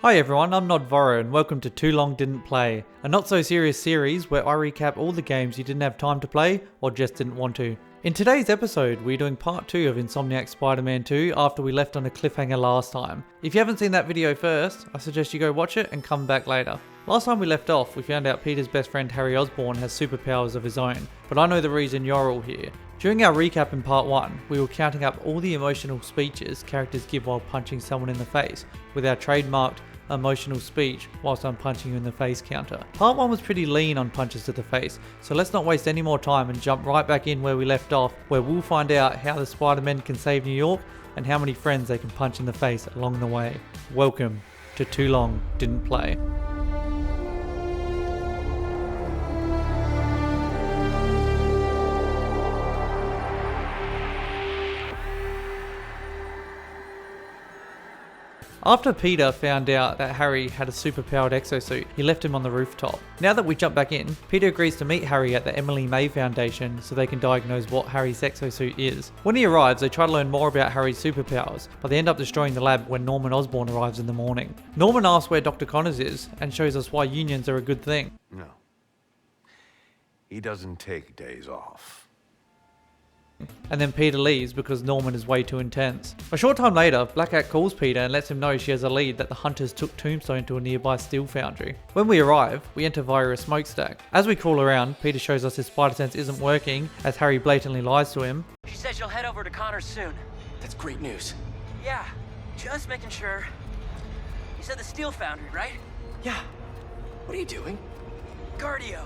Hi everyone, I'm Nodvoro and welcome to Too Long Didn't Play, a not so serious series where I recap all the games you didn't have time to play or just didn't want to. In today's episode, we're doing part 2 of Insomniac's Spider-Man 2 after we left on a cliffhanger last time. If you haven't seen that video first, I suggest you go watch it and come back later. Last time we left off, we found out Peter's best friend Harry Osborn has superpowers of his own, but I know the reason you're all here. During our recap in part 1, we were counting up all the emotional speeches characters give while punching someone in the face, with our trademarked emotional speech whilst I'm punching you in the face counter. Part 1 was pretty lean on punches to the face, so let's not waste any more time and jump right back in where we left off, where we'll find out how the Spider-Men can save New York and how many friends they can punch in the face along the way. Welcome to Too Long Didn't Play. After Peter found out that Harry had a superpowered exosuit, he left him on the rooftop. Now that we jump back in, Peter agrees to meet Harry at the Emily May Foundation so they can diagnose what Harry's exosuit is. When he arrives, they try to learn more about Harry's superpowers, but they end up destroying the lab when Norman Osborn arrives in the morning. Norman asks where Dr. Connors is and shows us why unions are a good thing. No. He doesn't take days off. And then Peter leaves because Norman is way too intense. A short time later, Black Cat calls Peter and lets him know she has a lead that the hunters took Tombstone to a nearby steel foundry. When we arrive, we enter via a smokestack. As we crawl around, Peter shows us his spider sense isn't working as Harry blatantly lies to him. She says she'll head over to Connors soon. That's great news. Yeah, just making sure. You said the steel foundry, right? Yeah. What are you doing? Cardio.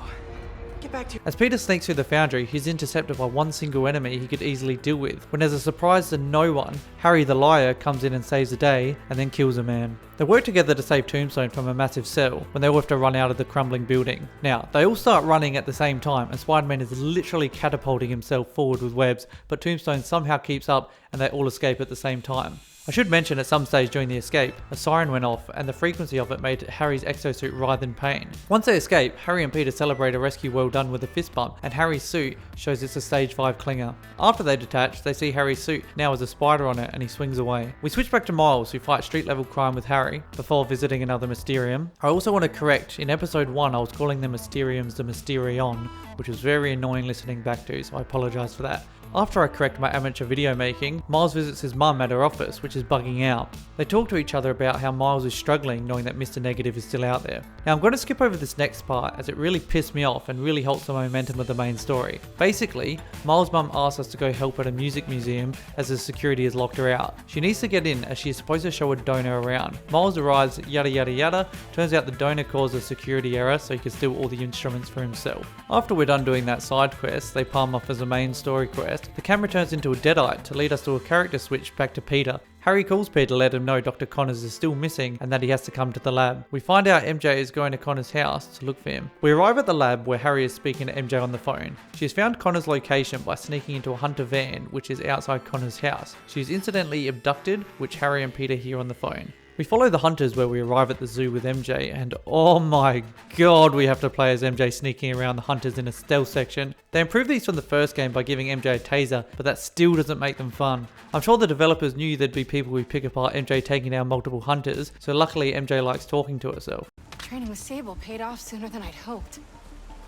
Get back to your... As Peter sneaks through the foundry, he's intercepted by one single enemy he could easily deal with. When as a surprise to no one, Harry the liar comes in and saves the day and then kills a man. They work together to save Tombstone from a massive cell when they all have to run out of the crumbling building. Now, they all start running at the same time and Spider-Man is literally catapulting himself forward with webs, but Tombstone somehow keeps up and they all escape at the same time. I should mention at some stage during the escape, a siren went off and the frequency of it made Harry's exosuit writhe in pain. Once they escape, Harry and Peter celebrate a rescue well done with a fist bump and Harry's suit shows it's a stage 5 clinger. After they detach, they see Harry's suit now has a spider on it and he swings away. We switch back to Miles who fights street level crime with Harry before visiting another Mysterium. I also want to correct, in episode 1 I was calling them Mysteriums the Mysterion, which was very annoying listening back to, so I apologise for that. After I correct my amateur video making, Miles visits his mum at her office, which is bugging out. They talk to each other about how Miles is struggling knowing that Mr. Negative is still out there. Now I'm going to skip over this next part as it really pissed me off and really halts the momentum of the main story. Basically, Miles' mum asks us to go help at a music museum as the security has locked her out. She needs to get in as she is supposed to show a donor around. Miles arrives, yada yada yada. Turns out the donor caused a security error so he can steal all the instruments for himself. After we're done doing that side quest, they palm off as a main story quest. The camera turns into a deadite to lead us to a character switch back to Peter. Harry calls Peter to let him know Dr. Connors is still missing and that he has to come to the lab. We find out MJ is going to Connors' house to look for him. We arrive at the lab where Harry is speaking to MJ on the phone. She has found Connors' location by sneaking into a hunter van which is outside Connors' house. She is incidentally abducted, which Harry and Peter hear on the phone. We follow the hunters where we arrive at the zoo with MJ and oh my god we have to play as MJ sneaking around the hunters in a stealth section. They improved these from the first game by giving MJ a taser, but that still doesn't make them fun. I'm sure the developers knew there'd be people who pick apart MJ taking down multiple hunters, so luckily MJ likes talking to herself. Training with Sable paid off sooner than I'd hoped.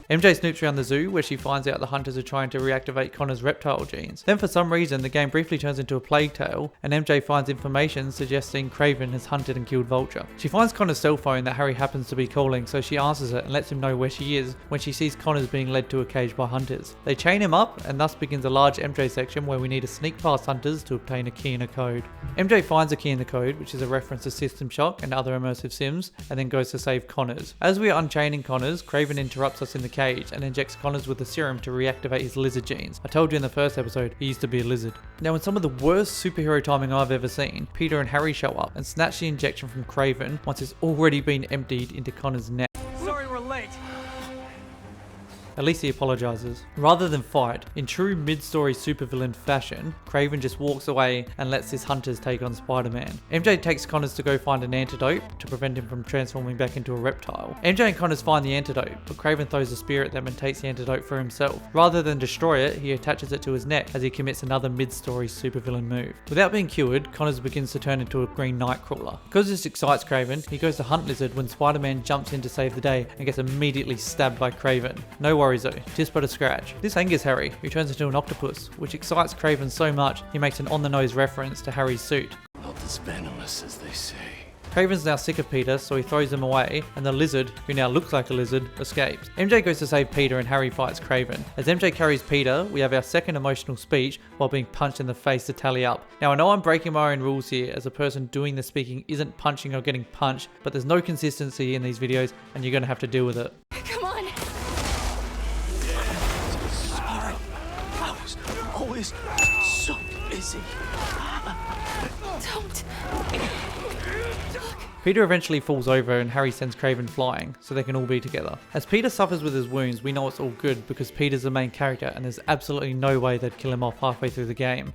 MJ snoops around the zoo where she finds out the hunters are trying to reactivate Connor's reptile genes. Then for some reason the game briefly turns into a plague tale and MJ finds information suggesting Kraven has hunted and killed Vulture. She finds Connor's cell phone that Harry happens to be calling, so she answers it and lets him know where she is when she sees Connors being led to a cage by hunters. They chain him up and thus begins a large MJ section where we need to sneak past hunters to obtain a key and a code. MJ finds a key in the code, which is a reference to System Shock and other immersive sims, and then goes to save Connors. As we are unchaining Connors, Kraven interrupts us in the cage and injects Connors with a serum to reactivate his lizard genes. I told you in the first episode, he used to be a lizard. Now in some of the worst superhero timing I've ever seen, Peter and Harry show up and snatch the injection from Kraven once it's already been emptied into Connors' neck. Sorry we're late. At least he apologizes. Rather than fight, in true mid-story supervillain fashion, Kraven just walks away and lets his hunters take on Spider-Man. MJ takes Connors to go find an antidote to prevent him from transforming back into a reptile. MJ and Connors find the antidote, but Kraven throws a spear at them and takes the antidote for himself. Rather than destroy it, he attaches it to his neck as he commits another mid-story supervillain move. Without being cured, Connors begins to turn into a green nightcrawler. Because this excites Kraven, he goes to hunt Lizard when Spider-Man jumps in to save the day and gets immediately stabbed by Kraven. No worries though, just but a scratch. This angers Harry, who turns into an octopus, which excites Kraven so much he makes an on-the-nose reference to Harry's suit. Not as venomous as they say. Kraven's now sick of Peter, so he throws him away, and the Lizard, who now looks like a lizard, escapes. MJ goes to save Peter and Harry fights Kraven. As MJ carries Peter, we have our second emotional speech while being punched in the face to tally up. Now I know I'm breaking my own rules here, as a person doing the speaking isn't punching or getting punched, but there's no consistency in these videos and you're going to have to deal with it. Come on. Sorry. I was always so busy. Don't. Peter eventually falls over and Harry sends Kraven flying, so they can all be together. As Peter suffers with his wounds, we know it's all good because Peter's the main character and there's absolutely no way they'd kill him off halfway through the game.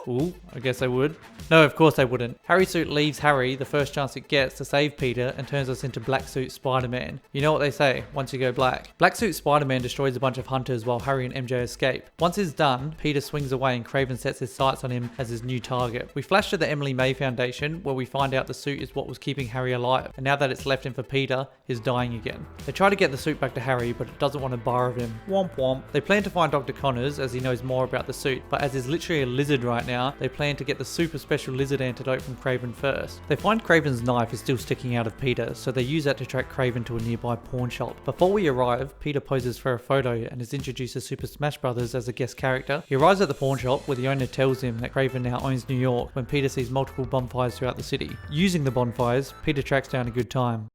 Ooh, I guess they would. No, of course they wouldn't. Harry's suit leaves Harry the first chance it gets to save Peter and turns us into Black Suit Spider-Man. You know what they say, once you go black. Black Suit Spider-Man destroys a bunch of hunters while Harry and MJ escape. Once he's done, Peter swings away and Kraven sets his sights on him as his new target. We flash to the Emily May Foundation where we find out the suit is what was keeping Harry alive, and now that it's left him for Peter, he's dying again. They try to get the suit back to Harry, but it doesn't want a bar of him. Womp womp. They plan to find Dr. Connors as he knows more about the suit, but as he's literally a lizard right now, they plan to get the super special lizard antidote from Kraven first. They find Kraven's knife is still sticking out of Peter, so they use that to track Kraven to a nearby pawn shop. Before we arrive, Peter poses for a photo and is introduced to Super Smash Bros. As a guest character. He arrives at the pawn shop where the owner tells him that Kraven now owns New York when Peter sees multiple bonfires throughout the city. Using the bonfires, Peter tracks down a good time.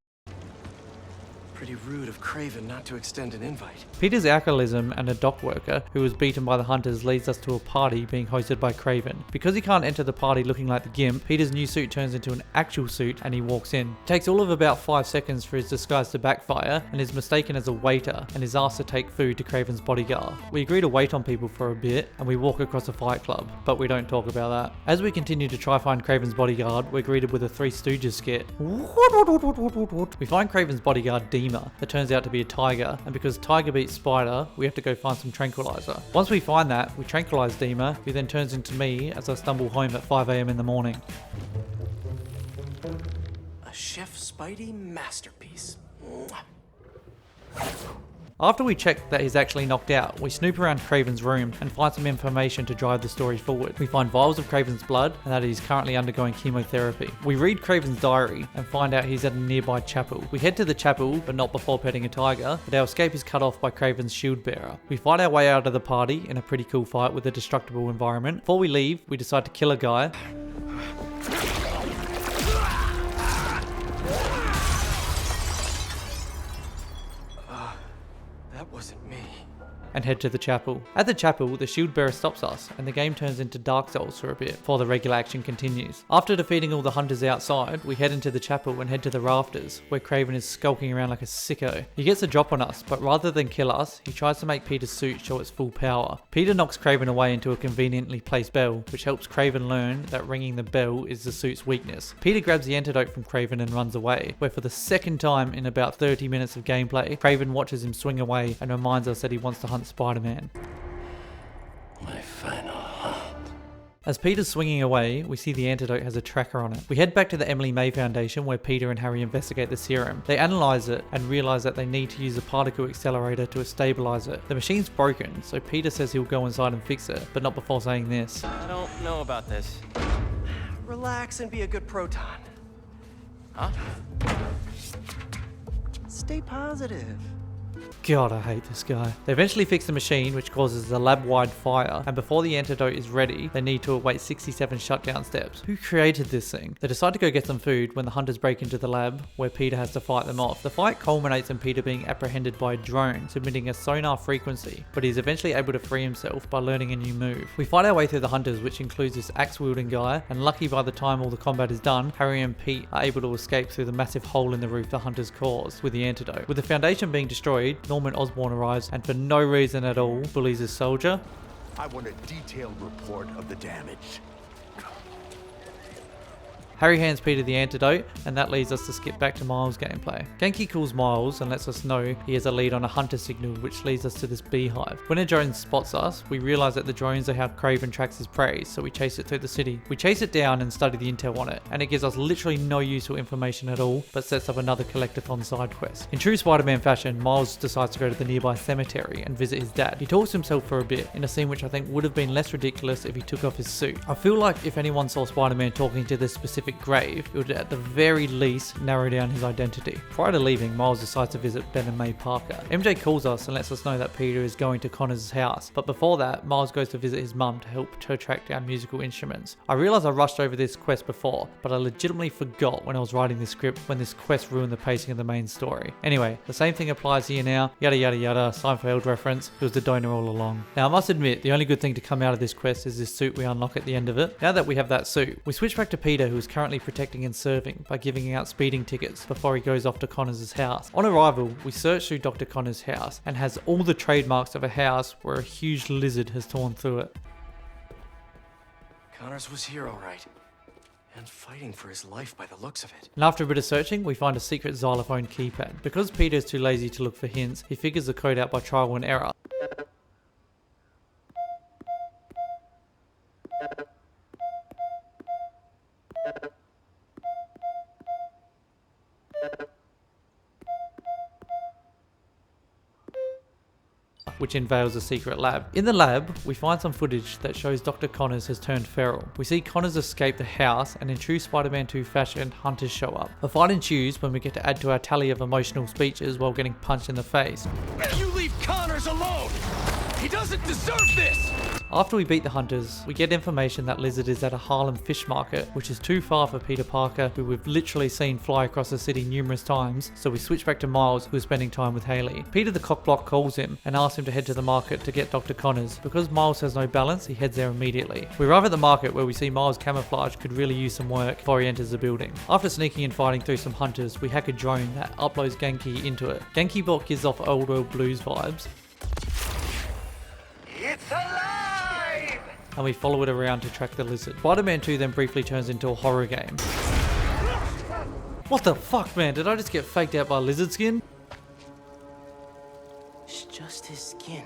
Pretty rude of Kraven not to extend an invite. Peter's alcoholism and a dock worker who was beaten by the hunters leads us to a party being hosted by Kraven. Because he can't enter the party looking like the Gimp, Peter's new suit turns into an actual suit and he walks in. It takes all of about 5 seconds for his disguise to backfire and is mistaken as a waiter and is asked to take food to Kraven's bodyguard. We agree to wait on people for a bit and we walk across a fight club, but we don't talk about that. As we continue to try find Kraven's bodyguard, we're greeted with a Three Stooges skit. We find Kraven's bodyguard Dean that turns out to be a tiger, and because Tiger beats Spider, we have to go find some tranquilizer. Once we find that, we tranquilize Dima, who then turns into me as I stumble home at 5 AM in the morning. A Chef Spidey masterpiece. After we check that he's actually knocked out, we snoop around Kraven's room and find some information to drive the story forward. We find vials of Kraven's blood and that he's currently undergoing chemotherapy. We read Kraven's diary and find out he's at a nearby chapel. We head to the chapel, but not before petting a tiger, but our escape is cut off by Kraven's shield bearer. We fight our way out of the party in a pretty cool fight with a destructible environment. Before we leave, we decide to kill a guy. That wasn't me. And head to the chapel. At the chapel, the shield bearer stops us, and the game turns into Dark Souls for a bit, before the regular action continues. After defeating all the hunters outside, we head into the chapel and head to the rafters, where Kraven is skulking around like a sicko. He gets a drop on us, but rather than kill us, he tries to make Peter's suit show its full power. Peter knocks Kraven away into a conveniently placed bell, which helps Kraven learn that ringing the bell is the suit's weakness. Peter grabs the antidote from Kraven and runs away, where for the second time in about 30 minutes of gameplay, Kraven watches him swing away and reminds us that he wants to hunt Spider-Man. My final hunt. As Peter's swinging away, we see the antidote has a tracker on it. We head back to the Emily May Foundation where Peter and Harry investigate the serum. They analyze it and realize that they need to use a particle accelerator to stabilize it. The machine's broken, so Peter says he'll go inside and fix it, but not before saying this. I don't know about this. Relax and be a good proton. Huh? Stay positive. God, I hate this guy. They eventually fix the machine, which causes a lab-wide fire, and before the antidote is ready, they need to await 67 shutdown steps. Who created this thing? They decide to go get some food when the hunters break into the lab, where Peter has to fight them off. The fight culminates in Peter being apprehended by a drone, submitting a sonar frequency, but he's eventually able to free himself by learning a new move. We fight our way through the hunters, which includes this axe-wielding guy, and lucky by the time all the combat is done, Harry and Pete are able to escape through the massive hole in the roof the hunters caused with the antidote. With the Foundation being destroyed, Norman Osborn arrives and for no reason at all bullies his soldier. I want a detailed report of the damage. Harry hands Peter the antidote, and that leads us to skip back to Miles' gameplay. Genki calls Miles and lets us know he has a lead on a hunter signal, which leads us to this beehive. When a drone spots us, we realise that the drones are how Kraven tracks his prey, so we chase it through the city. We chase it down and study the intel on it, and it gives us literally no useful information at all, but sets up another collectathon side quest. In true Spider-Man fashion, Miles decides to go to the nearby cemetery and visit his dad. He talks to himself for a bit, in a scene which I think would have been less ridiculous if he took off his suit. I feel like if anyone saw Spider-Man talking to this specific grave, it would at the very least narrow down his identity. Prior to leaving, Miles decides to visit Ben and May Parker. MJ calls us and lets us know that Peter is going to Connor's house, but before that, Miles goes to visit his mum to help her track down musical instruments. I realise I rushed over this quest before, but I legitimately forgot when I was writing this script when this quest ruined the pacing of the main story. Anyway, the same thing applies here now, yada yada yada, Seinfeld reference, it was the donor all along. Now I must admit, the only good thing to come out of this quest is this suit we unlock at the end of it. Now that we have that suit, we switch back to Peter, who is currently protecting and serving by giving out speeding tickets before he goes off to Connors' house. On arrival, we search through Dr. Connors' house and has all the trademarks of a house where a huge lizard has torn through it. Connors was here, all right. And fighting for his life by the looks of it. And after a bit of searching, we find a secret xylophone keypad. Because Peter is too lazy to look for hints, he figures the code out by trial and error. Which unveils a secret lab. In the lab, we find some footage that shows Dr. Connors has turned feral. We see Connors escape the house, and in true Spider-Man 2 fashion, hunters show up. A fight ensues when we get to add to our tally of emotional speeches while getting punched in the face. You leave Connors alone! He doesn't deserve this! After we beat the hunters, we get information that Lizard is at a Harlem fish market, which is too far for Peter Parker, who we've literally seen fly across the city numerous times, so we switch back to Miles, who is spending time with Haley. Peter the cockblock calls him and asks him to head to the market to get Dr. Connors. Because Miles has no balance, he heads there immediately. We arrive at the market where we see Miles' camouflage could really use some work before he enters the building. After sneaking and fighting through some hunters, we hack a drone that uploads Genki into it. Genki Bot gives off Old World Blues vibes. It's alive! And we follow it around to track the lizard. Spider-Man 2 then briefly turns into a horror game. What the fuck, man? Did I just get faked out by lizard skin? It's just his skin.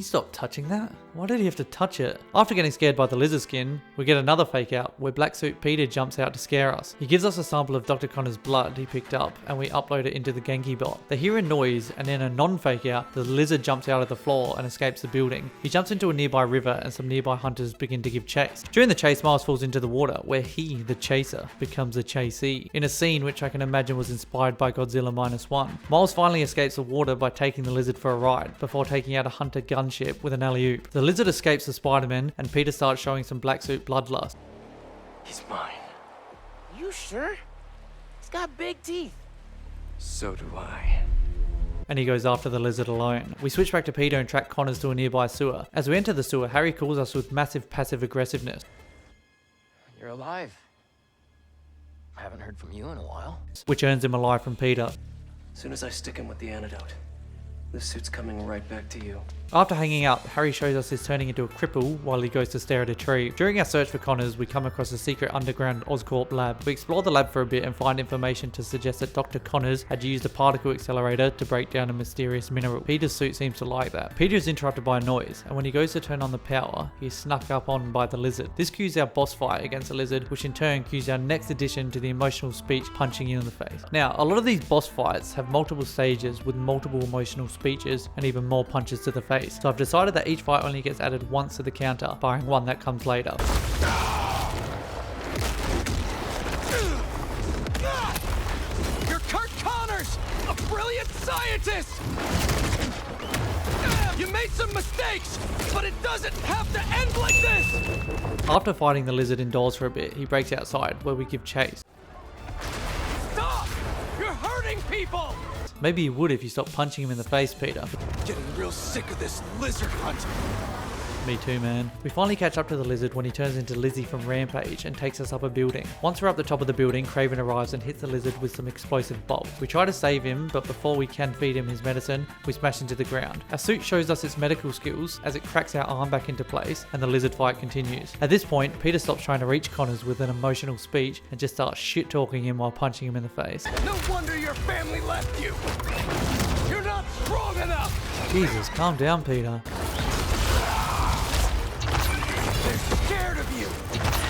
Stop touching that. Why did he have to touch it? After getting scared by the lizard skin, we get another fake out where Black Suit Peter jumps out to scare us. He gives us a sample of Dr. Connor's blood he picked up and we upload it into the Genki bot. They hear a noise and in a non-fake out, the lizard jumps out of the floor and escapes the building. He jumps into a nearby river and some nearby hunters begin to give chase. During the chase, Miles falls into the water where he, the chaser, becomes a chasee. In a scene which I can imagine was inspired by Godzilla -1. Miles finally escapes the water by taking the lizard for a ride before taking out a hunter gunship with an alley-oop. The lizard escapes the Spider-Man and Peter starts showing some Black Suit bloodlust. He's mine. You sure? He's got big teeth. So do I. And he goes after the lizard alone. We switch back to Peter and track Connors to a nearby sewer. As we enter the sewer, Harry calls us with massive passive aggressiveness, You're alive. I haven't heard from you in a while. which earns him a lie from Peter. As soon as I stick him with the antidote, this suit's coming right back to you. After hanging out, Harry shows us he's turning into a cripple while he goes to stare at a tree. During our search for Connors, we come across a secret underground Oscorp lab. We explore the lab for a bit and find information to suggest that Dr. Connors had used a particle accelerator to break down a mysterious mineral. Peter's suit seems to like that. Peter is interrupted by a noise, and when he goes to turn on the power, he's snuck up on by the lizard. This cues our boss fight against the lizard, which in turn cues our next addition to the emotional speech punching you in the face. Now, a lot of these boss fights have multiple stages with multiple emotional speeches and even more punches to the face. So I've decided that each fight only gets added once to the counter, barring one that comes later. You're Kurt Connors! A brilliant scientist! You made some mistakes, but it doesn't have to end like this! After fighting the lizard indoors for a bit, he breaks outside, where we give chase. Stop! You're hurting people! Maybe you would if you stopped punching him in the face, Peter. Getting real sick of this lizard hunt. Me too, man. We finally catch up to the lizard when he turns into Lizzie from Rampage and takes us up a building. Once we're up the top of the building, Kraven arrives and hits the lizard with some explosive bolts. We try to save him, but before we can feed him his medicine, we smash into the ground. Our suit shows us its medical skills as it cracks our arm back into place and the lizard fight continues. At this point, Peter stops trying to reach Connors with an emotional speech and just starts shit-talking him while punching him in the face. No wonder your family left you! You're not strong enough! Jesus, calm down, Peter. They're scared of you,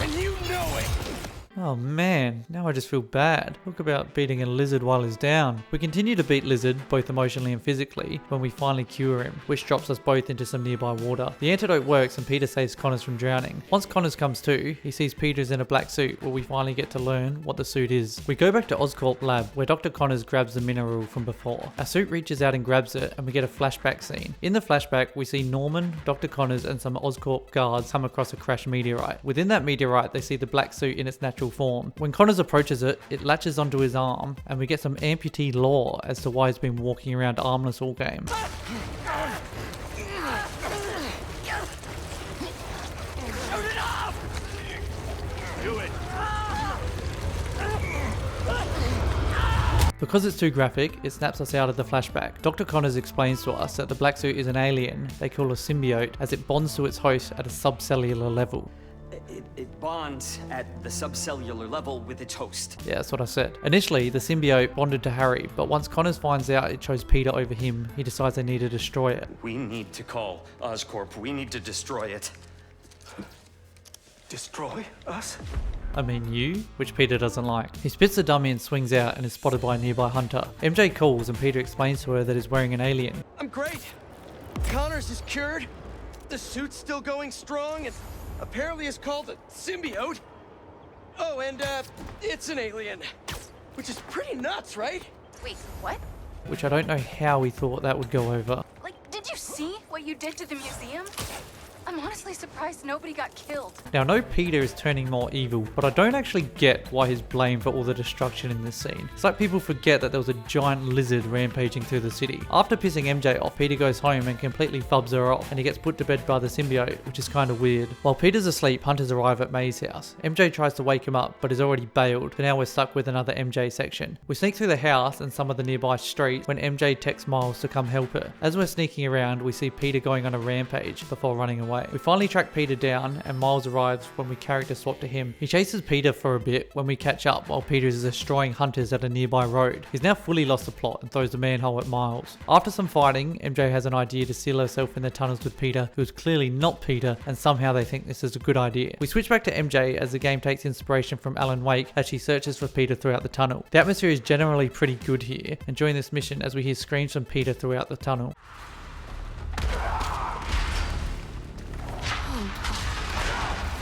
and you know it! Oh man, now I just feel bad. Talk about beating a lizard while he's down. We continue to beat Lizard, both emotionally and physically, when we finally cure him, which drops us both into some nearby water. The antidote works and Peter saves Connors from drowning. Once Connors comes to, he sees Peter's in a black suit, where we finally get to learn what the suit is. We go back to Oscorp lab, where Dr. Connors grabs the mineral from before. Our suit reaches out and grabs it, and we get a flashback scene. In the flashback, we see Norman, Dr. Connors, and some Oscorp guards come across a crashed meteorite. Within that meteorite, they see the black suit in its natural form. When Connors approaches it, it latches onto his arm, and we get some amputee lore as to why he's been walking around armless all game. Shoot it off! Do it! Because it's too graphic, it snaps us out of the flashback. Dr. Connors explains to us that the black suit is an alien they call a symbiote, as it bonds to its host at a subcellular level. It bonds at the subcellular level with its host. Yeah, that's what I said. Initially, the symbiote bonded to Harry, but once Connors finds out it chose Peter over him, he decides they need to destroy it. We need to call Oscorp. We need to destroy it. Destroy us? I mean you, which Peter doesn't like. He spits the dummy and swings out and is spotted by a nearby hunter. MJ calls and Peter explains to her that he's wearing an alien. I'm great. Connors is cured. The suit's still going strong and apparently is called a symbiote. Oh, and it's an alien. Which is pretty nuts, right? Wait, what? Which I don't know how he thought that would go over. Like, did you see what you did to the museum? I'm honestly surprised nobody got killed. Now I know Peter is turning more evil, but I don't actually get why he's blamed for all the destruction in this scene. It's like people forget that there was a giant lizard rampaging through the city. After pissing MJ off, Peter goes home and completely fubs her off, and he gets put to bed by the symbiote, which is kind of weird. While Peter's asleep, hunters arrive at May's house. MJ tries to wake him up, but is already bailed, so now we're stuck with another MJ section. We sneak through the house and some of the nearby streets when MJ texts Miles to come help her. As we're sneaking around, we see Peter going on a rampage before running away. We finally track Peter down and Miles arrives when we character swap to him. He chases Peter for a bit when we catch up while Peter is destroying hunters at a nearby road. He's now fully lost the plot and throws the manhole at Miles. After some fighting, MJ has an idea to seal herself in the tunnels with Peter, who's clearly not Peter, and somehow they think this is a good idea. We switch back to MJ as the game takes inspiration from Alan Wake as she searches for Peter throughout the tunnel. The atmosphere is generally pretty good here, enjoying this mission as we hear screams from Peter throughout the tunnel.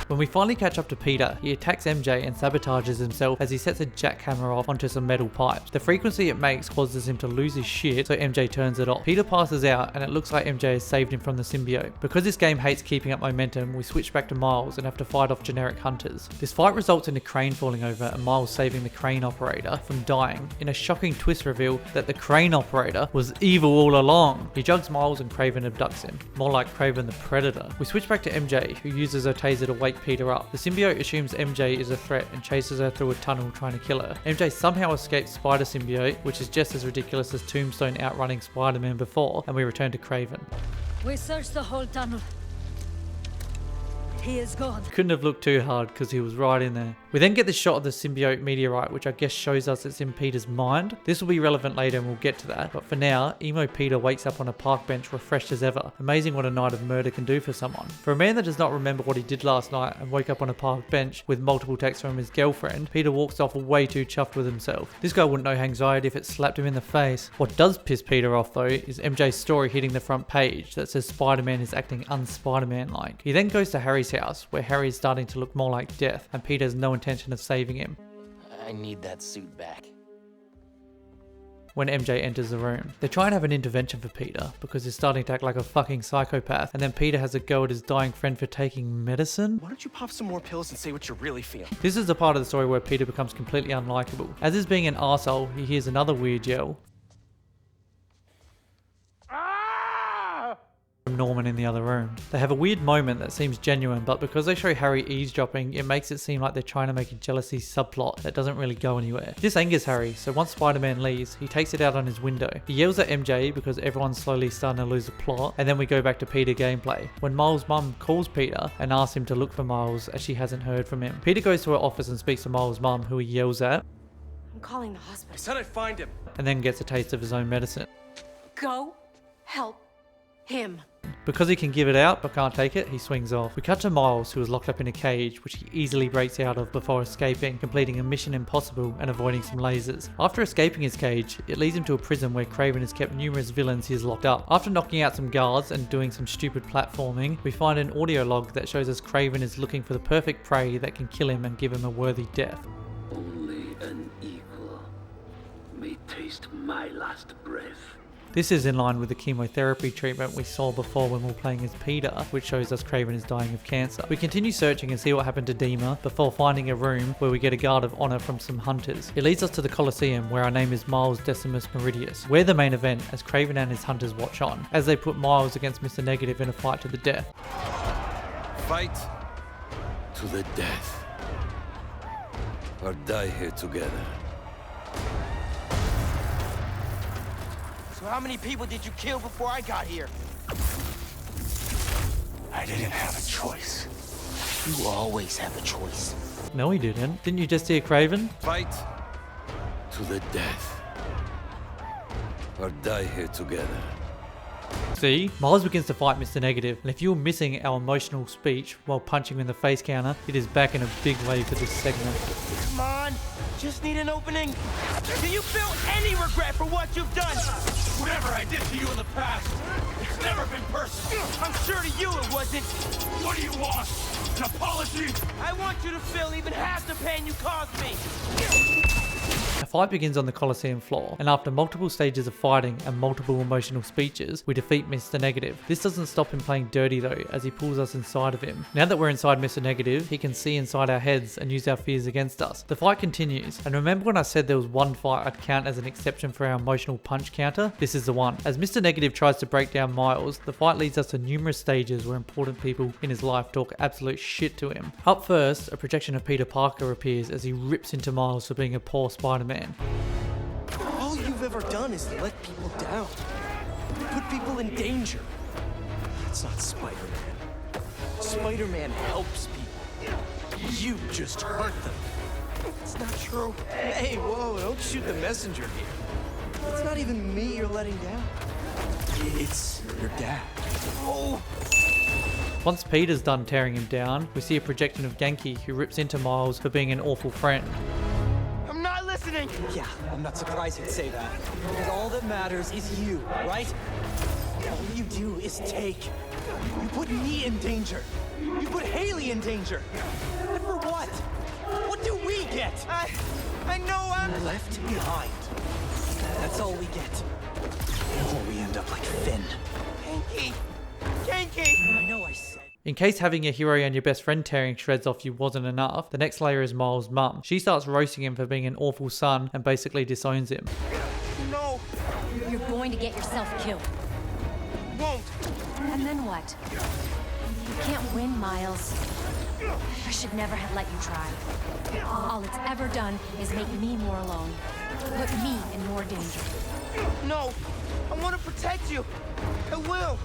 When we finally catch up to Peter, he attacks MJ and sabotages himself as he sets a jackhammer off onto some metal pipes. The frequency it makes causes him to lose his shit, so MJ turns it off. Peter passes out and it looks like MJ has saved him from the symbiote. Because this game hates keeping up momentum, we switch back to Miles and have to fight off generic hunters. This fight results in a crane falling over and Miles saving the crane operator from dying, in a shocking twist reveal that the crane operator was evil all along. He jugs Miles and Kraven abducts him, more like Kraven the Predator. We switch back to MJ, who uses her taser to wake Peter up. The symbiote assumes MJ is a threat and chases her through a tunnel trying to kill her. MJ somehow escapes Spider Symbiote, which is just as ridiculous as Tombstone outrunning Spider-Man before, and we return to Kraven. We searched the whole tunnel. He is gone. Couldn't have looked too hard because he was right in there. We then get this shot of the symbiote meteorite, which I guess shows us it's in Peter's mind. This will be relevant later and we'll get to that, but for now, emo Peter wakes up on a park bench refreshed as ever. Amazing what a night of murder can do for someone. For a man that does not remember what he did last night and woke up on a park bench with multiple texts from his girlfriend, Peter walks off way too chuffed with himself. This guy wouldn't know anxiety if it slapped him in the face. What does piss Peter off though is MJ's story hitting the front page that says Spider-Man is acting un-Spider-Man-like. He then goes to Harry's house, where Harry is starting to look more like death, and Peter has no intention of saving him. I need that suit back. when MJ enters the room. They try and have an intervention for Peter because he's starting to act like a fucking psychopath, and then Peter has a go at his dying friend for taking medicine. Why don't you pop some more pills and say what you really feel? This is the part of the story where Peter becomes completely unlikable. As he's being an arsehole, he hears another weird yell from Norman in the other room. They have a weird moment that seems genuine, but because they show Harry eavesdropping, it makes it seem like they're trying to make a jealousy subplot that doesn't really go anywhere. This angers Harry, so once Spider-Man leaves, he takes it out on his window. He yells at MJ because everyone's slowly starting to lose the plot, and then we go back to Peter gameplay. When Miles' mum calls Peter and asks him to look for Miles as she hasn't heard from him. Peter goes to her office and speaks to Miles' mum, who he yells at. I'm calling the hospital. I said I'd find him. And then gets a taste of his own medicine. Go help him. Because he can give it out but can't take it, he swings off. We cut to Miles, who is locked up in a cage, which he easily breaks out of before escaping, completing a mission impossible and avoiding some lasers. After escaping his cage, it leads him to a prison where Kraven has kept numerous villains he has locked up. After knocking out some guards and doing some stupid platforming, we find an audio log that shows us Kraven is looking for the perfect prey that can kill him and give him a worthy death. Only an equal may taste my last breath. This is in line with the chemotherapy treatment we saw before when we were playing as Peter, which shows us Kraven is dying of cancer. We continue searching and see what happened to Dima before finding a room where we get a guard of honor from some hunters. It leads us to the Colosseum, where our name is Miles Decimus Meridius. We're the main event as Kraven and his hunters watch on, as they put Miles against Mr. Negative in a fight to the death. Fight To the death. Or die here together. So how many people did you kill before I got here? I didn't have a choice. You always have a choice. No, he didn't. Didn't you just hear Kraven? Fight To the death. Or die here together. See? Miles begins to fight Mr. Negative, and if you were missing our emotional speech while punching him in the face counter, it is back in a big way for this segment. Come on, just need an opening. Do you feel any regret for what you've done? Whatever I did to you in the past, it's never been personal. I'm sure to you it wasn't. What do you want? An apology? I want you to feel even half the pain you caused me. A fight begins on the Colosseum floor, and after multiple stages of fighting and multiple emotional speeches, we defeat Mr. Negative. This doesn't stop him playing dirty though, as he pulls us inside of him. Now that we're inside Mr. Negative, he can see inside our heads and use our fears against us. The fight continues, and remember when I said there was one fight I'd count as an exception for our emotional punch counter? This is the one. As Mr. Negative tries to break down Miles, the fight leads us to numerous stages where important people in his life talk absolute shit to him. Up first, a projection of Peter Parker appears as he rips into Miles for being a poor Spider-Man. All you've ever done is let people down. Put people in danger. That's not Spider-Man. Spider-Man helps people. You just hurt them. It's not true. Hey, whoa, don't shoot the messenger here. It's not even me you're letting down. It's your dad. Oh! Once Peter's done tearing him down, we see a projection of Genki who rips into Miles for being an awful friend. I'm not listening! Yeah, I'm not surprised you'd say that. Because all that matters is you, right? All you do is take. You put me in danger. You put Haley in danger. And for what? What do we get? I know I'm Left behind. That's all we get. Or we end up like Finn. Genki! Genki! I know I said. In case having your hero and your best friend tearing shreds off you wasn't enough, the next layer is Miles' mum. She starts roasting him for being an awful son and basically disowns him. No! You're going to get yourself killed. Won't! And then what? You can't win, Miles. I should never have let you try. All it's ever done is make me more alone. Put me in more danger. No! I want to protect you! I will!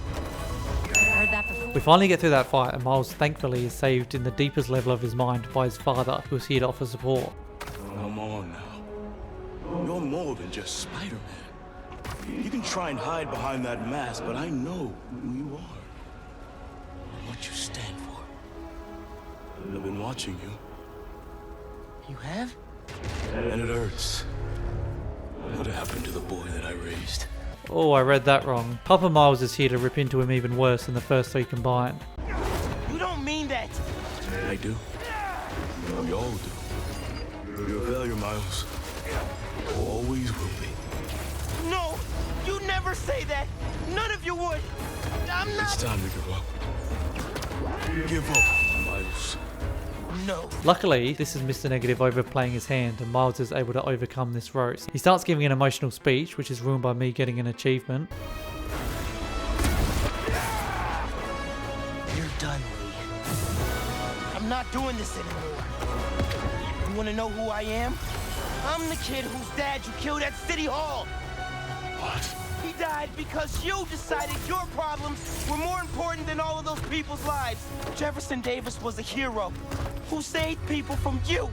Heard that before. We finally get through that fight, and Miles thankfully is saved in the deepest level of his mind by his father, who's here to offer support. Come on now. You're more than just Spider-Man. You can try and hide behind that mask, but I know who you are. And what you stand for. I've been watching you. You have? And it hurts. What happened to the boy that I raised? Oh, I read that wrong. Papa Miles is here to rip into him even worse than the first three combined. You don't mean that! I do. We all do. You're a failure, Miles. Always will be. No! You never say that! None of you would! I'm not— It's time to give up. Give up, Miles. No. Luckily, this is Mr. Negative overplaying his hand and Miles is able to overcome this roast. He starts giving an emotional speech, which is ruined by me getting an achievement. You're done, Lee. I'm not doing this anymore. You wanna know who I am? I'm the kid whose dad you killed at City Hall. What? He died because you decided your problems were more important than all of those people's lives. Jefferson Davis was a hero who saved people from you.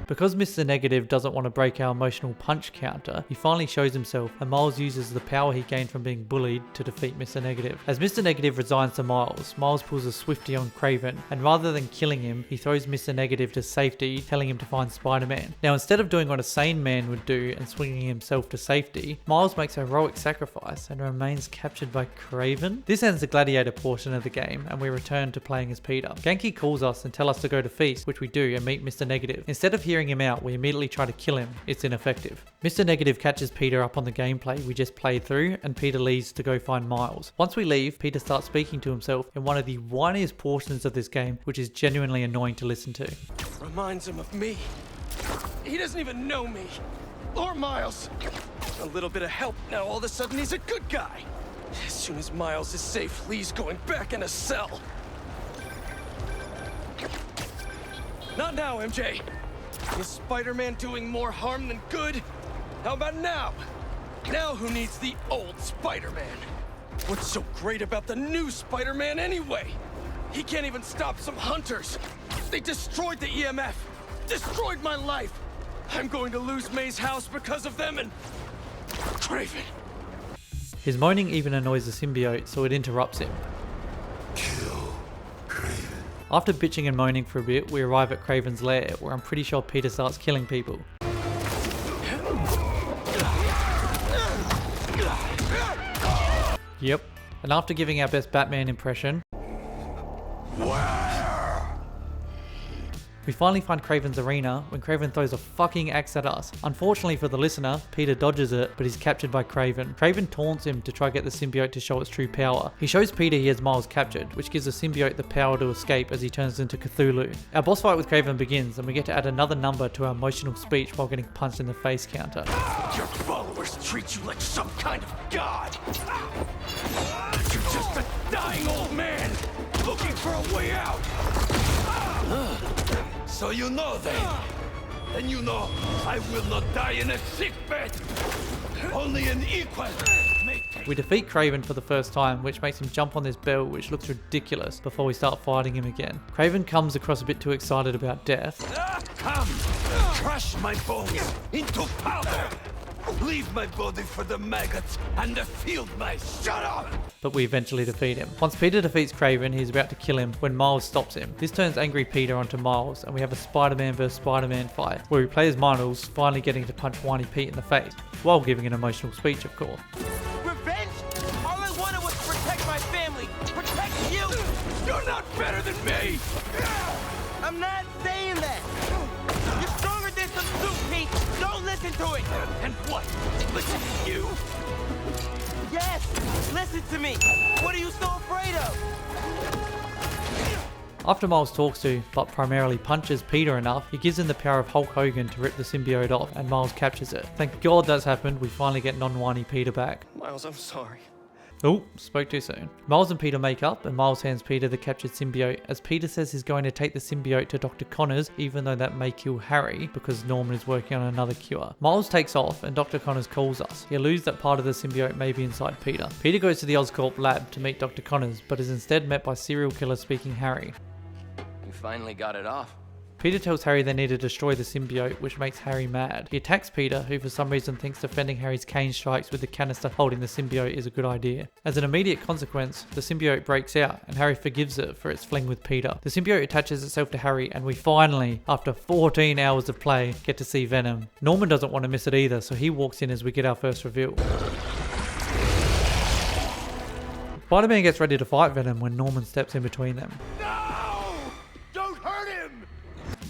Because Mr. Negative doesn't want to break our emotional punch counter, he finally shows himself and Miles uses the power he gained from being bullied to defeat Mr. Negative. As Mr. Negative resigns to Miles, Miles pulls a Swifty on Craven and rather than killing him, he throws Mr. Negative to safety, telling him to find Spider-Man. Now instead of doing what a sane man would do and swinging himself to safety, Miles makes a heroic sacrifice and remains captured by Craven. This ends the gladiator portion of the game and we return to playing as Peter. Ganke calls us and tells us to go to Feast, which we do, and meet Mr. Negative. Instead of hearing him out, we immediately try to kill him. It's ineffective. Mr. Negative catches Peter up on the gameplay we just played through and Peter leaves to go find Miles. Once we leave, Peter starts speaking to himself in one of the whiniest portions of this game, which is genuinely annoying to listen to. Reminds him of me. He doesn't even know me. Or Miles. A little bit of help, now all of a sudden he's a good guy. As soon as Miles is safe, Lee's going back in a cell. Not now, MJ. Is Spider-Man doing more harm than good? How about now? Now who needs the old Spider-Man? What's so great about the new Spider-Man anyway? He can't even stop some hunters. They destroyed the EMF. Destroyed my life. I'm going to lose May's house because of them and Craven. His moaning even annoys the symbiote, so it interrupts him. Kill Craven. After bitching and moaning for a bit, we arrive at Craven's lair, where I'm pretty sure Peter starts killing people. Yep. And after giving our best Batman impression, we finally find Craven's arena when Craven throws a fucking axe at us. Unfortunately for the listener, Peter dodges it, but he's captured by Craven. Craven taunts him to try to get the symbiote to show its true power. He shows Peter he has Miles captured, which gives the symbiote the power to escape as he turns into Cthulhu. Our boss fight with Craven begins, and we get to add another number to our emotional speech while getting punched in the face counter. Your followers treat you like some kind of god. You're just a dying old man looking for a way out. So you know then. Then you know I will not die in a sick bed. Only an equal may take. We defeat Craven for the first time, which makes him jump on this bell, which looks ridiculous, before we start fighting him again. Craven comes across a bit too excited about death. Come, crush my bones into powder. Leave my body for the maggots and the field mice. Shut up! But we eventually defeat him. Once Peter defeats Craven, he's about to kill him when Miles stops him. This turns angry Peter onto Miles, and we have a Spider-Man vs. Spider-Man fight, where we play as Miles, finally getting to punch whiny Pete in the face, while giving an emotional speech, of course. Revenge? All I wanted was to protect my family. Protect you! You're not better than me! I'm not saying that. You're stronger than some soup, Pete. Don't listen to it. And what? Listen to you? Yes, listen to me. What are you so afraid of? After Miles talks to, but primarily punches Peter enough, he gives him the power of Hulk Hogan to rip the symbiote off, and Miles captures it. Thank God that's happened, we finally get non-whiny Peter back. Miles, I'm sorry. Oh, spoke too soon. Miles and Peter make up, and Miles hands Peter the captured symbiote, as Peter says he's going to take the symbiote to Dr. Connors, even though that may kill Harry, because Norman is working on another cure. Miles takes off, and Dr. Connors calls us. He alludes that part of the symbiote may be inside Peter. Peter goes to the Oscorp lab to meet Dr. Connors, but is instead met by serial killer speaking Harry. You finally got it off. Peter tells Harry they need to destroy the symbiote, which makes Harry mad. He attacks Peter, who for some reason thinks defending Harry's cane strikes with the canister holding the symbiote is a good idea. As an immediate consequence, the symbiote breaks out, and Harry forgives it for its fling with Peter. The symbiote attaches itself to Harry, and we finally, after 14 hours of play, get to see Venom. Norman doesn't want to miss it either, so he walks in as we get our first reveal. Spider-Man gets ready to fight Venom when Norman steps in between them. No! Don't hurt him!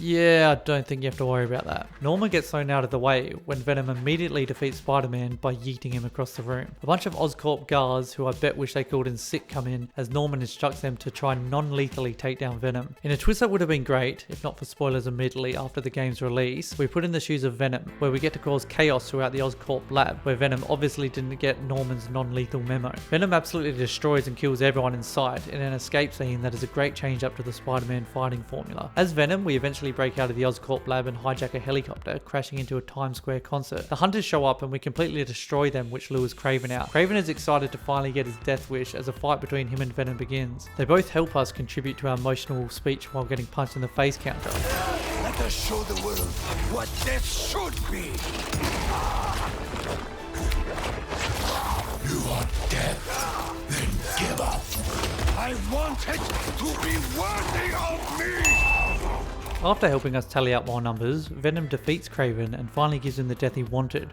Yeah, I don't think you have to worry about that. Norman gets thrown out of the way when Venom immediately defeats Spider-Man by yeeting him across the room. A bunch of Oscorp guards, who I bet wish they called in sick, come in as Norman instructs them to try non-lethally take down Venom. In a twist that would have been great, if not for spoilers immediately after the game's release, we put in the shoes of Venom, where we get to cause chaos throughout the Oscorp lab, where Venom obviously didn't get Norman's non-lethal memo. Venom absolutely destroys and kills everyone in sight in an escape scene that is a great change up to the Spider-Man fighting formula. As Venom, we eventually break out of the Oscorp lab and hijack a helicopter, crashing into a Times Square concert. The hunters show up and we completely destroy them, which lures Kraven out. Kraven is excited to finally get his death wish as a fight between him and Venom begins. They both help us contribute to our emotional speech while getting punched in the face counter. Let us show the world what death should be. You want death? Then give up. I want it to be worthy of me! After helping us tally up more numbers, Venom defeats Kraven and finally gives him the death he wanted.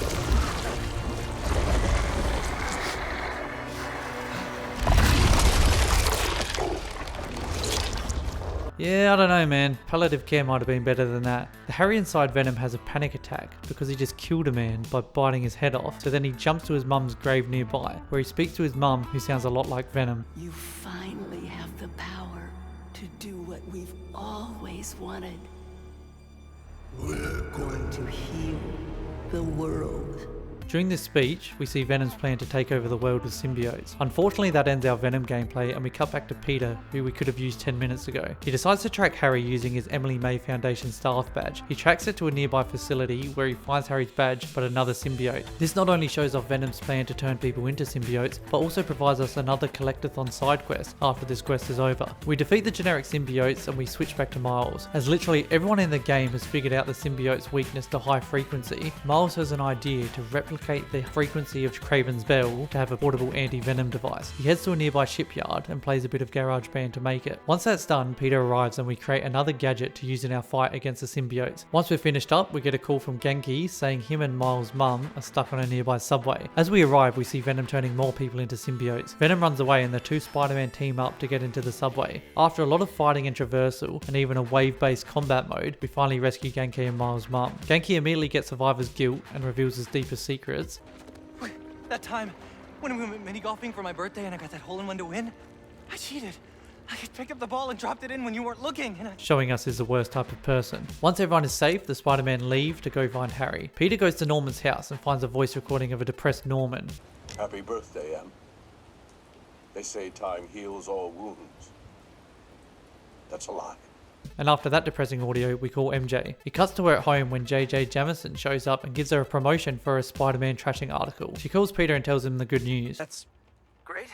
Yeah, I don't know, man. Palliative care might have been better than that. The Harry inside Venom has a panic attack because he just killed a man by biting his head off, so then he jumps to his mum's grave nearby, where he speaks to his mum, who sounds a lot like Venom. You finally have the power to do what we've always wanted. We're going to heal the world. During this speech, we see Venom's plan to take over the world with symbiotes. Unfortunately, that ends our Venom gameplay and we cut back to Peter, who we could have used 10 minutes ago. He decides to track Harry using his Emily May Foundation staff badge. He tracks it to a nearby facility where he finds Harry's badge, but another symbiote. This not only shows off Venom's plan to turn people into symbiotes, but also provides us another collectathon side quest after this quest is over. We defeat the generic symbiotes and we switch back to Miles. As literally everyone in the game has figured out the symbiote's weakness to high frequency, Miles has an idea to replicate the frequency of Kraven's bell to have a portable anti-venom device. He heads to a nearby shipyard and plays a bit of GarageBand to make it. Once that's done, Peter arrives and we create another gadget to use in our fight against the symbiotes. Once we're finished up, we get a call from Genki saying him and Miles' mum are stuck on a nearby subway. As we arrive, we see Venom turning more people into symbiotes. Venom runs away and the two Spider-Man team up to get into the subway. After a lot of fighting and traversal, and even a wave-based combat mode, we finally rescue Genki and Miles' mum. Genki immediately gets survivor's guilt and reveals his deepest secrets. That time, when we went mini-golfing for my birthday and I got that hole-in-one to win, I cheated. I picked up the ball and dropped it in when you weren't looking, and showing us he's the worst type of person. Once everyone is safe, the Spider-Man leave to go find Harry. Peter goes to Norman's house and finds a voice recording of a depressed Norman. Happy birthday, Em. They say time heals all wounds. That's a lie. And after that depressing audio, we call MJ. He cuts to her at home when JJ Jamison shows up and gives her a promotion for a Spider-Man trashing article. She calls Peter and tells him the good news. That's great.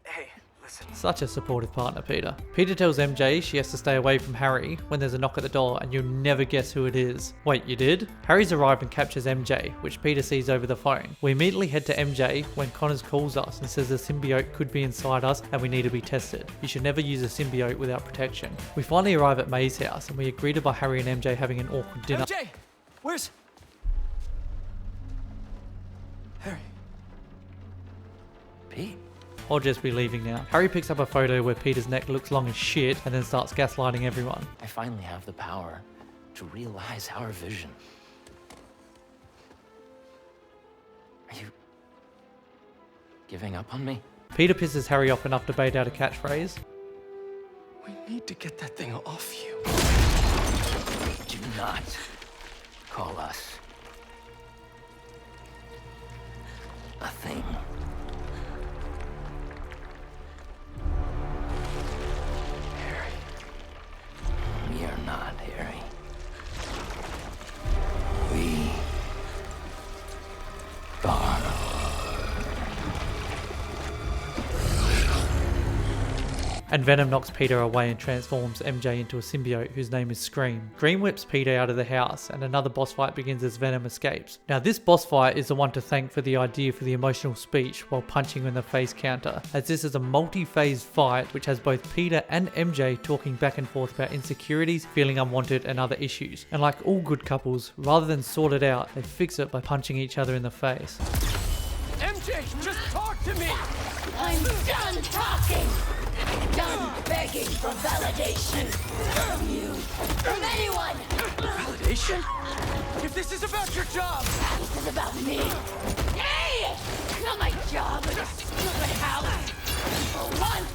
Hey, listen. Such a supportive partner, Peter. Peter tells MJ she has to stay away from Harry when there's a knock at the door and you'll never guess who it is. Wait, you did? Harry's arrived and captures MJ, which Peter sees over the phone. We immediately head to MJ when Connors calls us and says the symbiote could be inside us and we need to be tested. You should never use a symbiote without protection. We finally arrive at May's house and we agree to buy Harry and MJ having an awkward dinner. MJ! Where's... Harry? Pete? I'll just be leaving now. Harry picks up a photo where Peter's neck looks long as shit and then starts gaslighting everyone. I finally have the power to realize our vision. Are you giving up on me? Peter pisses Harry off enough to bait out a catchphrase. We need to get that thing off you. Do not call us a thing. We are not, Harry. We are. And Venom knocks Peter away and transforms MJ into a symbiote whose name is Scream. Scream whips Peter out of the house and another boss fight begins as Venom escapes. Now this boss fight is the one to thank for the idea for the emotional speech while punching you in the face counter, as this is a multi-phase fight which has both Peter and MJ talking back and forth about insecurities, feeling unwanted and other issues. And like all good couples, rather than sort it out, they fix it by punching each other in the face. MJ, just talk to me! I'm done talking! Done begging for validation from you, from anyone! operation? If this is about your job... This is about me. Hey! Not my job in a stupid house. For once,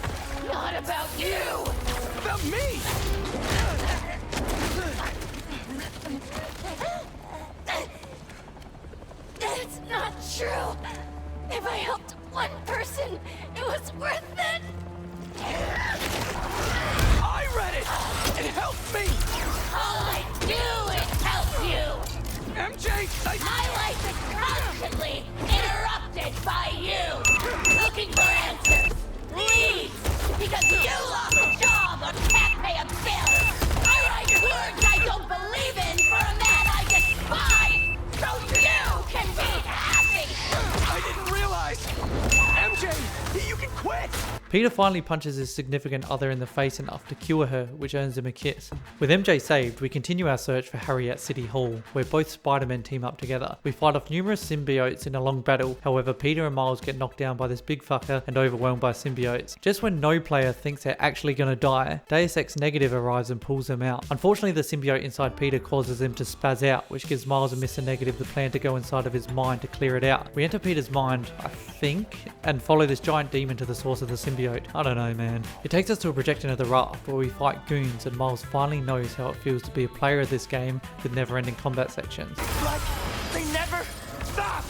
not about you. About me! That's not true. If I helped one person, it was worth it. I read it! It helped me! All I do is help you. MJ, My life is constantly interrupted by you. Looking for answers, leads, because you lost a job or can't pay a bill. I write words I don't believe in for a man I despise, so you can be happy. I didn't realize! MJ, you can quit! Peter finally punches his significant other in the face enough to cure her, which earns him a kiss. With MJ saved, we continue our search for Harry at City Hall, where both Spider-Men team up together. We fight off numerous symbiotes in a long battle, however Peter and Miles get knocked down by this big fucker and overwhelmed by symbiotes. Just when no player thinks they're actually gonna die, Deus Ex Negative arrives and pulls them out. Unfortunately, the symbiote inside Peter causes him to spaz out, which gives Miles and Mr. Negative the plan to go inside of his mind to clear it out. We enter Peter's mind, I think, and follow this giant demon to the source of the symbiote. I don't know, man. It takes us to a projection of the raft where we fight goons and Miles finally knows how it feels to be a player of this game with never-ending combat sections. Like, they never stop!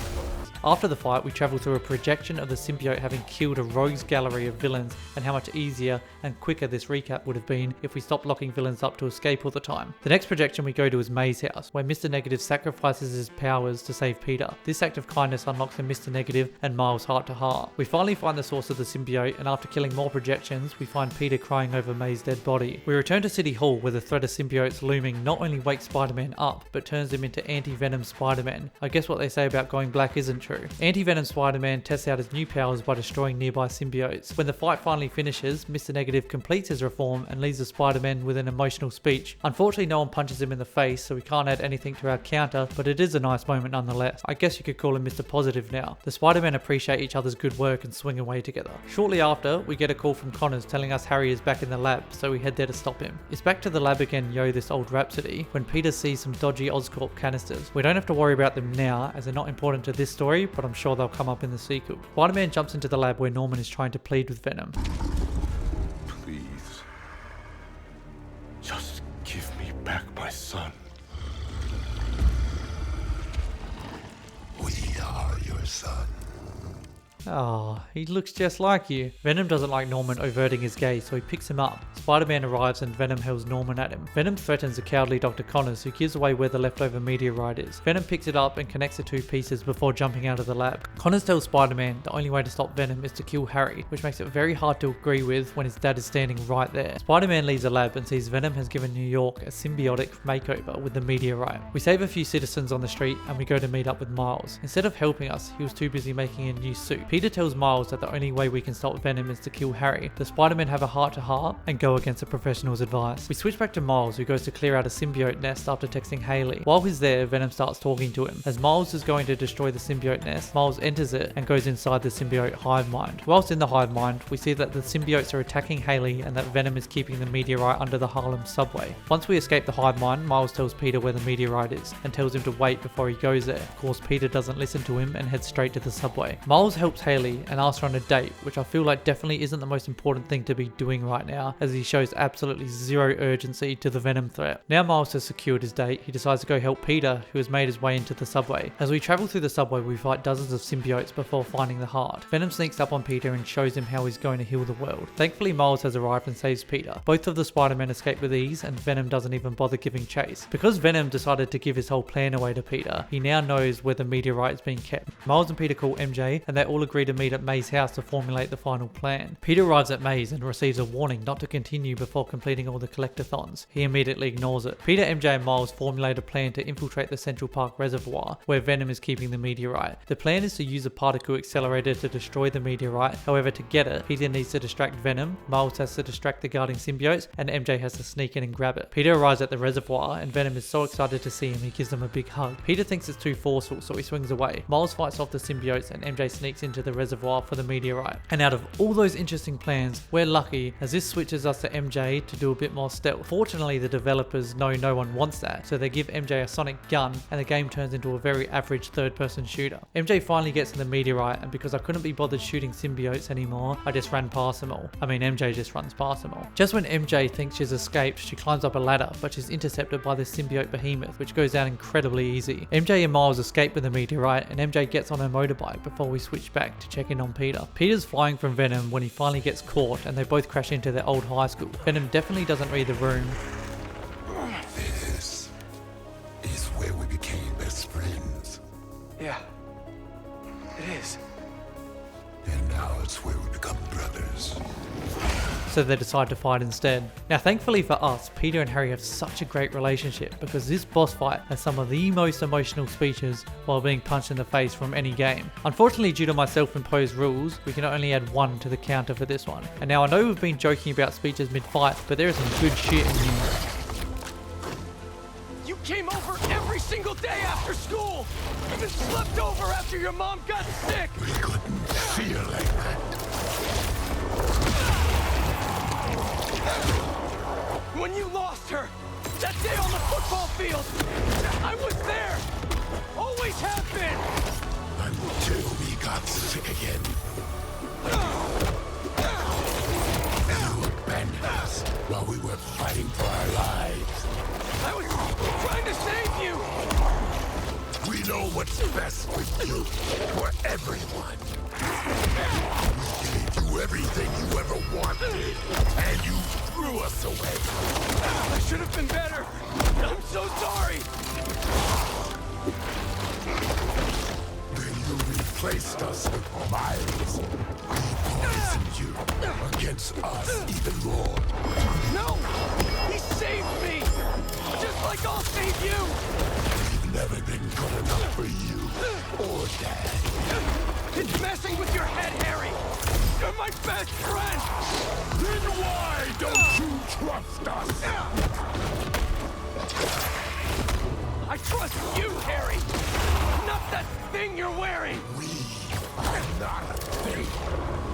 After the fight, we travel through a projection of the symbiote having killed a rogues gallery of villains and how much easier and quicker this recap would have been if we stopped locking villains up to escape all the time. The next projection we go to is May's house, where Mr. Negative sacrifices his powers to save Peter. This act of kindness unlocks a Mr. Negative and Miles heart to heart. We finally find the source of the symbiote, and after killing more projections, we find Peter crying over May's dead body. We return to City Hall, where the threat of symbiotes looming not only wakes Spider-Man up, but turns him into anti-venom Spider-Man. I guess what they say about going black isn't true. Anti-Venom Spider-Man tests out his new powers by destroying nearby symbiotes. When the fight finally finishes, Mr. Negative completes his reform and leaves the Spider-Man with an emotional speech. Unfortunately, no one punches him in the face, so we can't add anything to our counter, but it is a nice moment nonetheless. I guess you could call him Mr. Positive now. The Spider-Men appreciate each other's good work and swing away together. Shortly after, we get a call from Connors telling us Harry is back in the lab, so we head there to stop him. It's back to the lab again, yo, this old rhapsody, when Peter sees some dodgy Oscorp canisters. We don't have to worry about them now, as they're not important to this story, but I'm sure they'll come up in the sequel. Spider-Man jumps into the lab where Norman is trying to plead with Venom. Please. Just give me back my son. We are your son. Oh, he looks just like you. Venom doesn't like Norman overting his gaze, so he picks him up. Spider-Man arrives and Venom hurls Norman at him. Venom threatens the cowardly Dr. Connors, who gives away where the leftover meteorite is. Venom picks it up and connects the two pieces before jumping out of the lab. Connors tells Spider-Man the only way to stop Venom is to kill Harry, which makes it very hard to agree with when his dad is standing right there. Spider-Man leaves the lab and sees Venom has given New York a symbiotic makeover with the meteorite. We save a few citizens on the street and we go to meet up with Miles. Instead of helping us, he was too busy making a new suit. Peter tells Miles that the only way we can stop Venom is to kill Harry. The Spider-Men have a heart-to-heart and go against a professional's advice. We switch back to Miles, who goes to clear out a symbiote nest after texting Haley. While he's there, Venom starts talking to him. As Miles is going to destroy the symbiote nest, Miles enters it and goes inside the symbiote hive mind. Whilst in the hive mind, we see that the symbiotes are attacking Haley and that Venom is keeping the meteorite under the Harlem subway. Once we escape the hive mind, Miles tells Peter where the meteorite is and tells him to wait before he goes there. Of course, Peter doesn't listen to him and heads straight to the subway. Miles helps Haley and asks her on a date, which I feel like definitely isn't the most important thing to be doing right now, as he shows absolutely zero urgency to the Venom threat. Now Miles has secured his date, he decides to go help Peter, who has made his way into the subway. As we travel through the subway, we fight dozens of symbiotes before finding the heart. Venom sneaks up on Peter and shows him how he's going to heal the world. Thankfully, Miles has arrived and saves Peter. Both of the Spider-Men escape with ease, and Venom doesn't even bother giving chase. Because Venom decided to give his whole plan away to Peter, he now knows where the meteorite is being kept. Miles and Peter call MJ, and they all agree to meet at May's house to formulate the final plan. Peter arrives at May's and receives a warning not to continue before completing all the collectathons. He immediately ignores it. Peter, MJ and Miles formulate a plan to infiltrate the Central Park Reservoir, where Venom is keeping the meteorite. The plan is to use a particle accelerator to destroy the meteorite. However, to get it, Peter needs to distract Venom, Miles has to distract the guarding symbiotes, and MJ has to sneak in and grab it. Peter arrives at the reservoir and Venom is so excited to see him he gives him a big hug. Peter thinks it's too forceful, so he swings away. Miles fights off the symbiotes and MJ sneaks into into the reservoir for the meteorite. And out of all those interesting plans, we're lucky as this switches us to MJ to do a bit more stealth. Fortunately, the developers know no one wants that, so they give MJ a sonic gun and the game turns into a very average third-person shooter. MJ finally gets to the meteorite, and because I couldn't be bothered shooting symbiotes anymore, I just ran past them all. I mean, MJ just runs past them all. Just when MJ thinks she's escaped, she climbs up a ladder, but she's intercepted by the symbiote behemoth, which goes down incredibly easy. MJ and Miles escape with the meteorite, and MJ gets on her motorbike before we switch back to check in on Peter. Peter's flying from Venom when he finally gets caught, and they both crash into their old high school. Venom definitely doesn't read the room. This is where we became best friends. Yeah, it is. And now it's where we become brothers. So they decide to fight instead. Now thankfully for us, Peter and Harry have such a great relationship because this boss fight has some of the most emotional speeches while being punched in the face from any game. Unfortunately, due to my self-imposed rules, we can only add one to the counter for this one. And now I know we've been joking about speeches mid-fight, but there is some good shit in here. You came over every single day after school! Even slept over after your mom got sick! We couldn't feel like that. When you lost her, that day on the football field, I was there! Always have been! Until we got sick again. You abandoned us while we were fighting for our lives. I was trying to save you! We know what's best for you, for everyone. We gave you everything you ever wanted, and you threw us away. I should have been better. I'm so sorry. Then you replaced us with Miles. We poisoned you against us even more. No! He saved me! Just like I'll save you! We've never been good enough for you or Dad. It's messing with your head, Harry! You're my best friend! Then why don't you trust us? I trust you, Harry! Not that thing you're wearing! We are not a thing.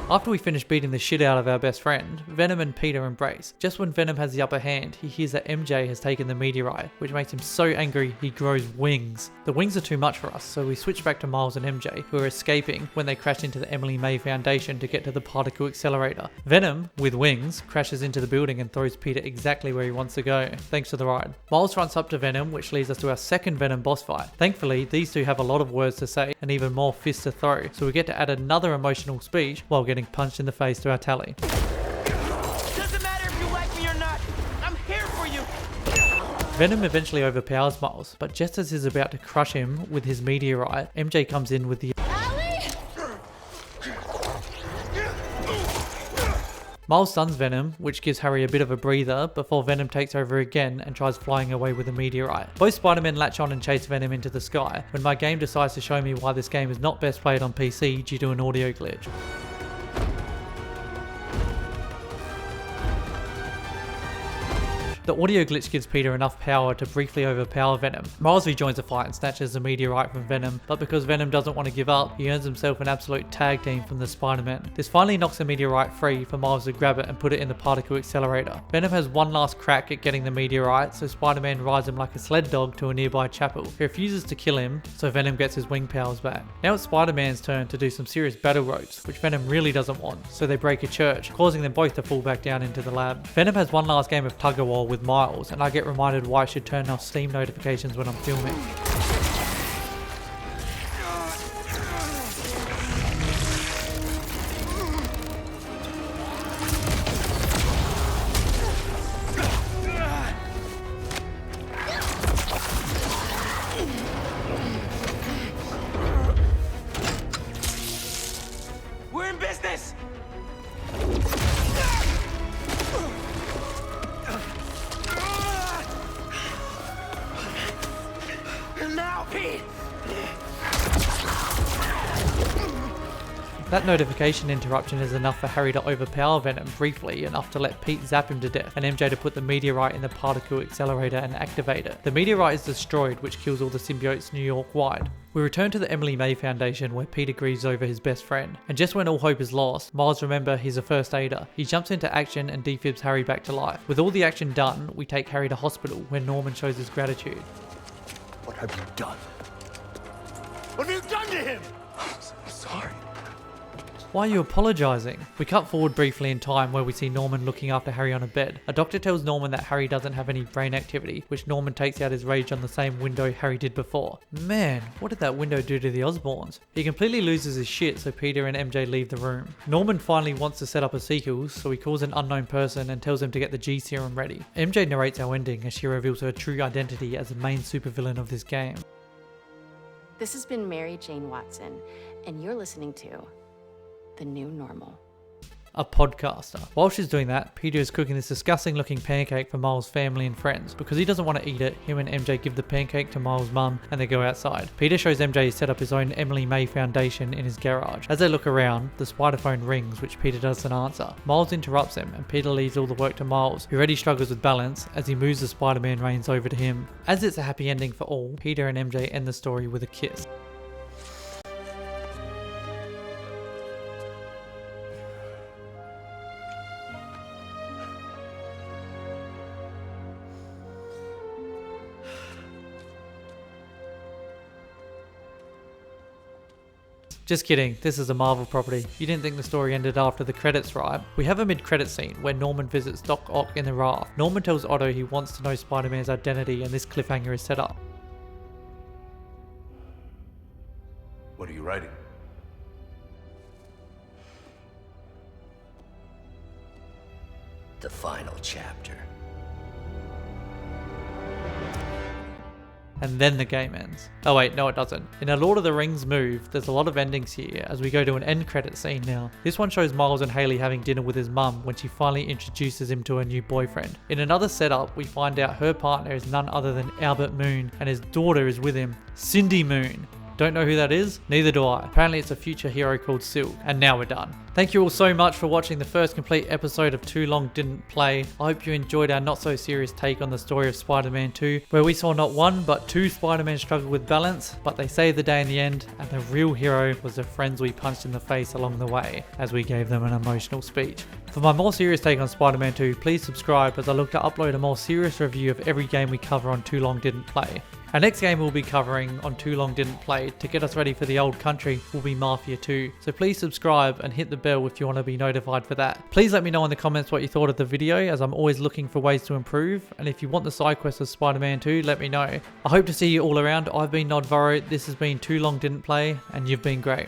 After we finish beating the shit out of our best friend, Venom and Peter embrace. Just when Venom has the upper hand, he hears that MJ has taken the meteorite, which makes him so angry he grows wings. The wings are too much for us, so we switch back to Miles and MJ, who are escaping when they crash into the Emily May Foundation to get to the particle accelerator. Venom, with wings, crashes into the building and throws Peter exactly where he wants to go, thanks to the ride. Miles runs up to Venom, which leads us to our second Venom boss fight. Thankfully, these two have a lot of words to say and even more fists to throw, so we get to add another emotional speech while getting punched in the face to our tally. Doesn't matter if you like me or not. I'm here for you. Venom eventually overpowers Miles, but just as he's about to crush him with his meteorite, MJ comes in with the Miles stuns Venom, which gives Harry a bit of a breather before Venom takes over again and tries flying away with a meteorite. Both Spider-Men latch on and chase Venom into the sky, when my game decides to show me why this game is not best played on PC due to an audio glitch. The audio glitch gives Peter enough power to briefly overpower Venom. Miles rejoins the fight and snatches the meteorite from Venom, but because Venom doesn't want to give up, he earns himself an absolute tag team from the Spider-Man. This finally knocks the meteorite free for Miles to grab it and put it in the particle accelerator. Venom has one last crack at getting the meteorite, so Spider-Man rides him like a sled dog to a nearby chapel. He refuses to kill him, so Venom gets his wing powers back. Now it's Spider-Man's turn to do some serious battle ropes, which Venom really doesn't want, so they break a church, causing them both to fall back down into the lab. Venom has one last game of tug-of-war with Miles, and I get reminded why I should turn off Steam notifications when I'm filming. We're in business! That notification interruption is enough for Harry to overpower Venom briefly, enough to let Pete zap him to death, and MJ to put the meteorite in the particle accelerator and activate it. The meteorite is destroyed, which kills all the symbiotes New York wide. We return to the Emily May Foundation where Peter grieves over his best friend. And just when all hope is lost, Miles remembers he's a first aider. He jumps into action and defibs Harry back to life. With all the action done, we take Harry to hospital where Norman shows his gratitude. What have you done? What have you done to him? I'm sorry. Why are you apologising? We cut forward briefly in time where we see Norman looking after Harry on a bed. A doctor tells Norman that Harry doesn't have any brain activity, which Norman takes out his rage on the same window Harry did before. Man, what did that window do to the Osborns? He completely loses his shit, so Peter and MJ leave the room. Norman finally wants to set up a sequel, so he calls an unknown person and tells him to get the G serum ready. MJ narrates our ending as she reveals her true identity as the main supervillain of this game. This has been Mary Jane Watson, and you're listening to The New Normal. A podcaster. While she's doing that, Peter is cooking this disgusting looking pancake for Miles' family and friends. Because he doesn't want to eat it, him and MJ give the pancake to Miles' mum and they go outside. Peter shows MJ set up his own Emily May Foundation in his garage. As they look around, the spider phone rings, which Peter doesn't answer. Miles interrupts him and Peter leaves all the work to Miles, who already struggles with balance as he moves the Spider-Man reins over to him. As it's a happy ending for all, Peter and MJ end the story with a kiss. Just kidding, this is a Marvel property. You didn't think the story ended after the credits, right? We have a mid-credit scene where Norman visits Doc Ock in the raft. Norman tells Otto he wants to know Spider-Man's identity and this cliffhanger is set up. What are you writing? The final chapter. And then the game ends. Oh wait, no it doesn't. In a Lord of the Rings move, there's a lot of endings here as we go to an end credit scene now. This one shows Miles and Haley having dinner with his mum when she finally introduces him to her new boyfriend. In another setup, we find out her partner is none other than Albert Moon and his daughter is with him, Cindy Moon. Don't know who that is? Neither do I. Apparently it's a future hero called Silk. And now we're done. Thank you all so much for watching the first complete episode of Too Long Didn't Play. I hope you enjoyed our not so serious take on the story of Spider-Man 2, where we saw not one but two Spider-Man struggle with balance, but they saved the day in the end, and the real hero was the friends we punched in the face along the way, as we gave them an emotional speech. For my more serious take on Spider-Man 2, please subscribe as I look to upload a more serious review of every game we cover on Too Long Didn't Play. Our next game we'll be covering on Too Long Didn't Play to get us ready for the old country will be Mafia 2. So please subscribe and hit the bell if you want to be notified for that. Please let me know in the comments what you thought of the video as I'm always looking for ways to improve. And if you want the side quest of Spider-Man 2, let me know. I hope to see you all around. I've been Nodvaro, this has been Too Long Didn't Play, and you've been great.